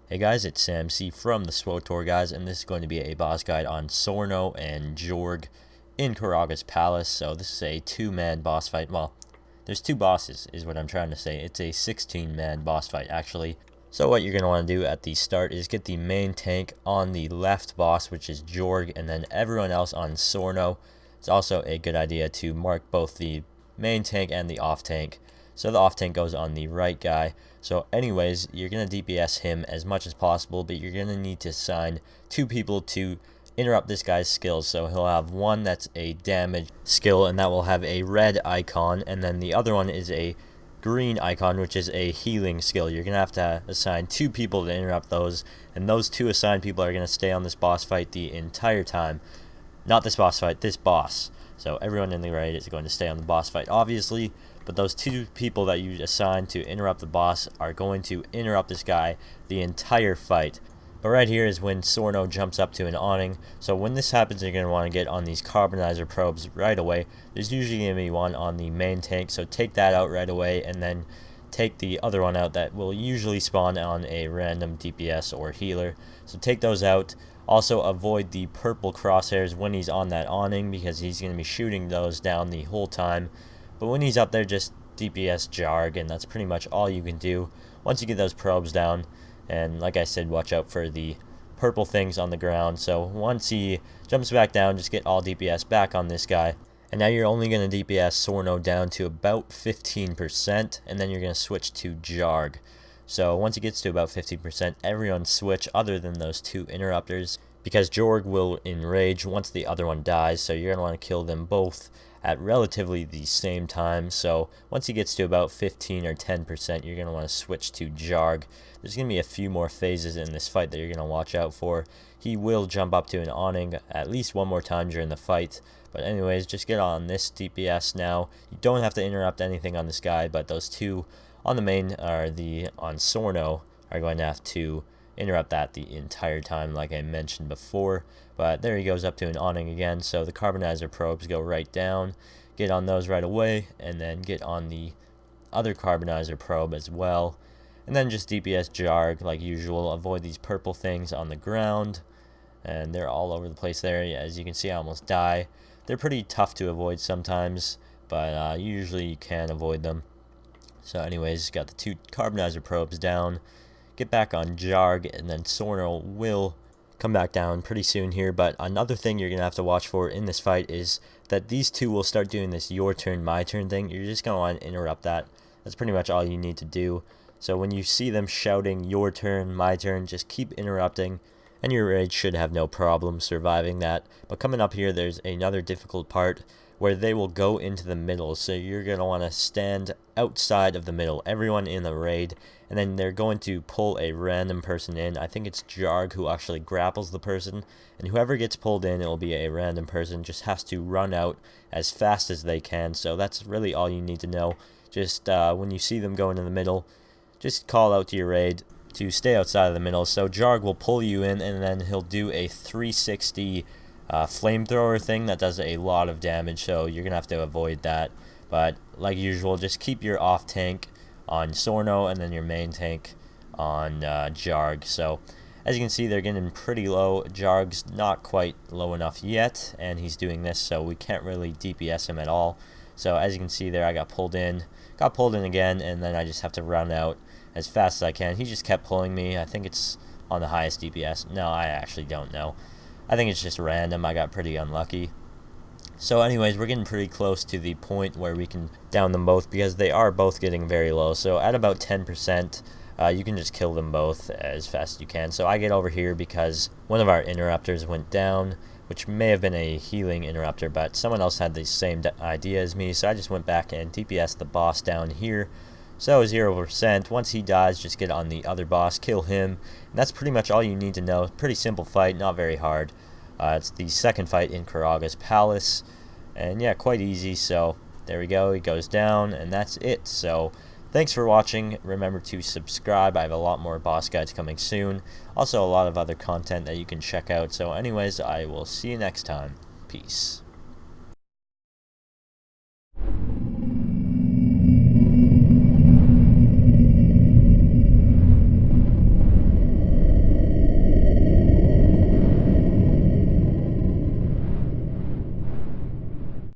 Hey guys, it's Sam C from the SWTOR guys, and this is going to be a boss guide on Sorno and Jarg in Karraga's palace. So this is a 2-man boss fight. Well, there's 2 bosses is what I'm trying to say. It's a 16-man boss fight actually. So what you're going to want to do at the start is get the main tank on the left boss, which is Jarg, and then everyone else on Sorno. It's also a good idea to mark both the main tank and the off tank. So the off tank goes on the right guy. So anyways, you're going to DPS him as much as possible, but you're going to need to assign 2 people to interrupt this guy's skills. So he'll have one that's a damage skill, and that will have a red icon, and then the other one is a green icon, which is a healing skill. You're going to have to assign 2 people to interrupt those, and those 2 assigned people are going to stay on this boss fight the entire time. Not this boss fight, this boss. So everyone in the raid is going to stay on the boss fight, obviously, but those 2 people that you assign to interrupt the boss are going to interrupt this guy the entire fight. But right here is when Sorno jumps up to an awning. So when this happens, you're going to want to get on these carbonizer probes right away. There's usually going to be one on the main tank, so take that out right away, and then take the other one out that will usually spawn on a random DPS or healer. So take those out. Also avoid the purple crosshairs when he's on that awning, because he's going to be shooting those down the whole time. But when he's up there, just DPS Jarg, and that's pretty much all you can do once you get those probes down. And like I said, watch out for the purple things on the ground. So once he jumps back down, just get all DPS back on this guy. And now you're only going to DPS Sorno down to about 15%, and then you're going to switch to Jarg. So once it gets to about 15%, everyone switch other than those 2 interrupters, because Jarg will enrage once the other one dies, so you're going to want to kill them both at relatively the same time. So once he gets to about 15 or 10%, you're going to want to switch to Jarg. There's going to be a few more phases in this fight that you're going to watch out for. He will jump up to an awning at least one more time during the fight. But anyways, just get on this DPS now. You don't have to interrupt anything on this guy, but those 2 on the main on Sorno are going to have to interrupt that the entire time, like I mentioned before. But there he goes up to an awning again, so the carbonizer probes go right down. Get on those right away, and then get on the other carbonizer probe as well. And then just DPS Jarg like usual. Avoid these purple things on the ground, and they're all over the place there. As you can see, I almost die. They're pretty tough to avoid sometimes, but usually you can avoid them. So anyways, got the 2 carbonizer probes down. Get back on Jarg, and then Sorno will come back down pretty soon here. But another thing you're going to have to watch for in this fight is that these 2 will start doing this your turn, my turn thing. You're just going to want to interrupt that. That's pretty much all you need to do. So when you see them shouting your turn, my turn, just keep interrupting, and your raid should have no problem surviving that. But coming up here, there's another difficult part where they will go into the middle. So you're going to want to stand outside of the middle, everyone in the raid, and then they're going to pull a random person in. I think it's Jarg who actually grapples the person, and whoever gets pulled in, it will be a random person, just has to run out as fast as they can. So that's really all you need to know. Just when you see them go into the middle, just call out to your raid to stay outside of the middle. So Jarg will pull you in, and then he'll do a 360 flamethrower thing that does a lot of damage, so you're gonna have to avoid that. But like usual, just keep your off tank on Sorno and then your main tank on Jarg. So as you can see, they're getting pretty low. Jarg's not quite low enough yet, and he's doing this, so we can't really DPS him at all. So as you can see there, I got pulled in again, and then I just have to run out as fast as I can. He just kept pulling me. I think it's on the highest DPS. No, I actually don't know. I think it's just random. I got pretty unlucky. So anyways, we're getting pretty close to the point where we can down them both, because they are both getting very low. So at about 10%, you can just kill them both as fast as you can. So I get over here because one of our interrupters went down, which may have been a healing interrupter, but someone else had the same idea as me. So I just went back and DPS the boss down here. So 0%. Once he dies, just get on the other boss, kill him, and that's pretty much all you need to know. Pretty simple fight, not very hard. It's the second fight in Karraga's palace, and yeah, quite easy. So there we go, he goes down, and that's it. So thanks for watching. Remember to subscribe. I have a lot more boss guides coming soon. Also a lot of other content that you can check out. So anyways, I will see you next time. Peace.